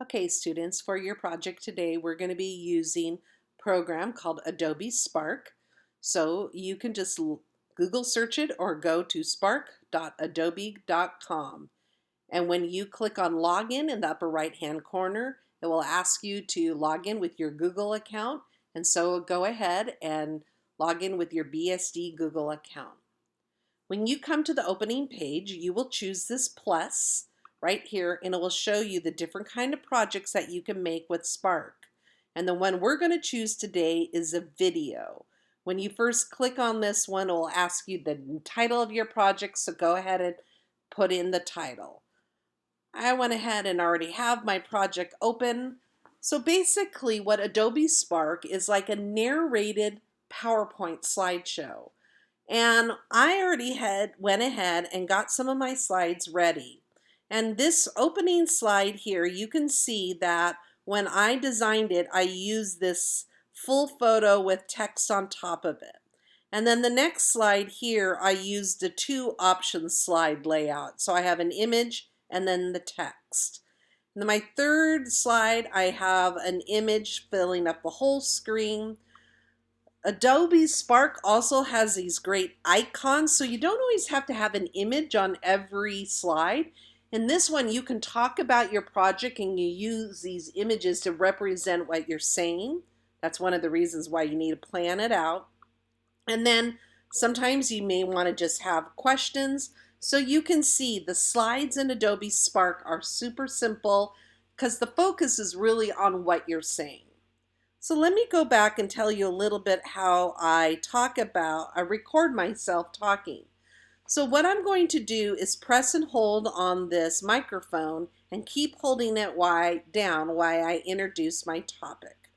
Okay, students, for your project today, we're going to be using a program called Adobe Spark. So you can just Google search it or go to spark.adobe.com. And when you click on login in the upper right hand corner, it will ask you to log in with your Google account. And so go ahead and log in with your BSD Google account. When you come to the opening page, you will choose this plus right here, and it will show you the different kind of projects that you can make with Spark. And the one we're going to choose today is a video. When you first click on this one, it will ask you the title of your project, so go ahead and put in the title. I went ahead and already have my project open. So basically what Adobe Spark is like a narrated PowerPoint slideshow. And I already went ahead and got some of my slides ready. And this opening slide here, you can see that when I designed it, I used this full photo with text on top of it. And then the next slide here, I used a 2-option slide layout. So I have an image and then the text. And then my third slide, I have an image filling up the whole screen. Adobe Spark also has these great icons, so you don't always have to have an image on every slide. In this one, you can talk about your project and you use these images to represent what you're saying. That's one of the reasons why you need to plan it out. And then sometimes you may want to just have questions. So you can see the slides in Adobe Spark are super simple because the focus is really on what you're saying. So let me go back and tell you a little bit how I record myself talking. So what I'm going to do is press and hold on this microphone and keep holding it down while I introduce my topic.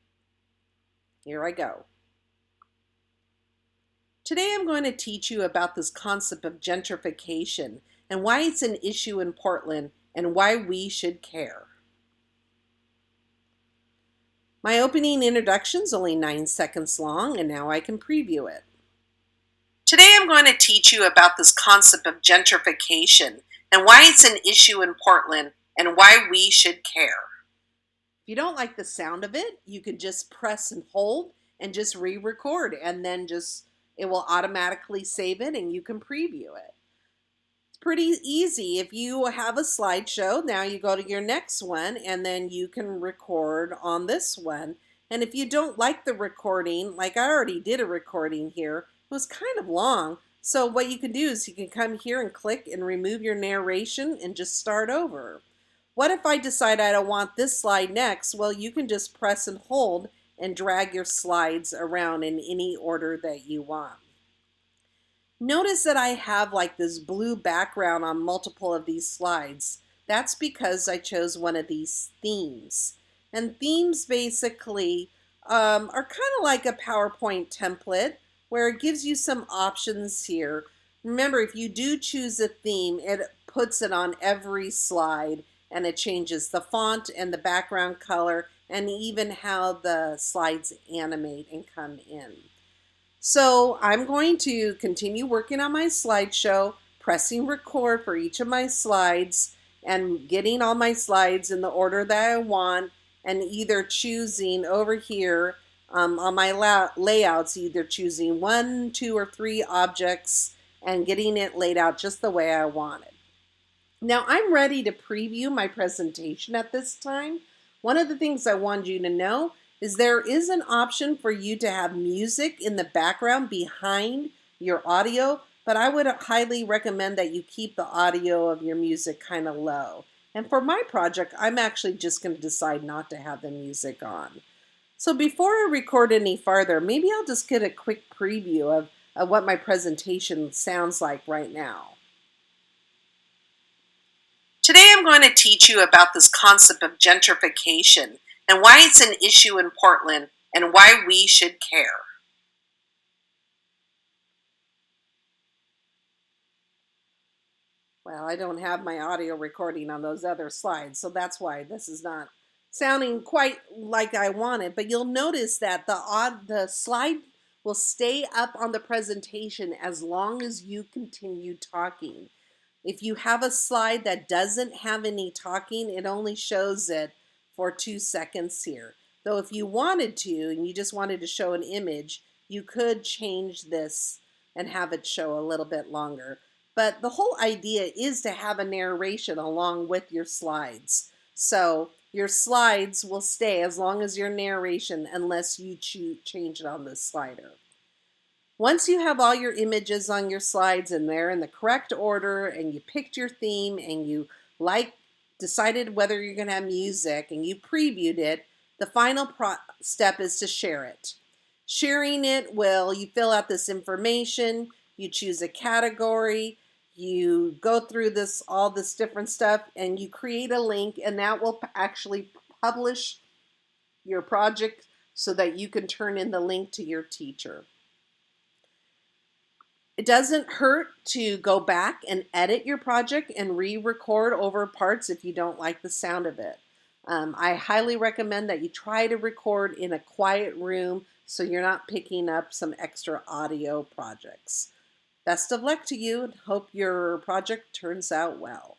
Here I go. Today I'm going to teach you about this concept of gentrification and why it's an issue in Portland and why we should care. My opening introduction is only 9 seconds long, and now I can preview it. Today I'm going to teach you about this concept of gentrification and why it's an issue in Portland and why we should care. If you don't like the sound of it, you can just press and hold and just re-record, and then it will automatically save it and you can preview it. Pretty easy. If you have a slideshow, now you go to your next one and then you can record on this one. And if you don't like the recording, like I already did a recording here, it was kind of long. So what you can do is you can come here and click and remove your narration and just start over. What if I decide I don't want this slide next? Well, you can just press and hold and drag your slides around in any order that you want. Notice that I have like this blue background on multiple of these slides. That's because I chose one of these themes. And themes basically are kind of like a PowerPoint template where it gives you some options here. Remember, if you do choose a theme, it puts it on every slide and it changes the font and the background color and even how the slides animate and come in. So I'm going to continue working on my slideshow, pressing record for each of my slides and getting all my slides in the order that I want, and either choosing over here on my layouts, either choosing 1, 2, or 3 objects and getting it laid out just the way I want it. Now I'm ready to preview my presentation at this time. One of the things I wanted you to know is there is an option for you to have music in the background behind your audio, but I would highly recommend that you keep the audio of your music kind of low. And for my project, I'm actually just going to decide not to have the music on. So before I record any farther, maybe I'll just get a quick preview of what my presentation sounds like right now. Today I'm going to teach you about this concept of gentrification and why it's an issue in Portland and why we should care. Well, I don't have my audio recording on those other slides, so that's why this is not sounding quite like I wanted. But you'll notice that the slide will stay up on the presentation as long as you continue talking. If you have a slide that doesn't have any talking, it only shows it for 2 seconds here. Though if you wanted to and you just wanted to show an image, you could change this and have it show a little bit longer. But the whole idea is to have a narration along with your slides. So your slides will stay as long as your narration unless you change it on this slider. Once you have all your images on your slides and they're in the correct order and you picked your theme and you decided whether you're going to have music and you previewed it, the final step is to share it. Sharing it you fill out this information, you choose a category, you go through all this different stuff, and you create a link, and that will actually publish your project so that you can turn in the link to your teacher. It doesn't hurt to go back and edit your project and re-record over parts if you don't like the sound of it. I highly recommend that you try to record in a quiet room so you're not picking up some extra audio projects. Best of luck to you and hope your project turns out well.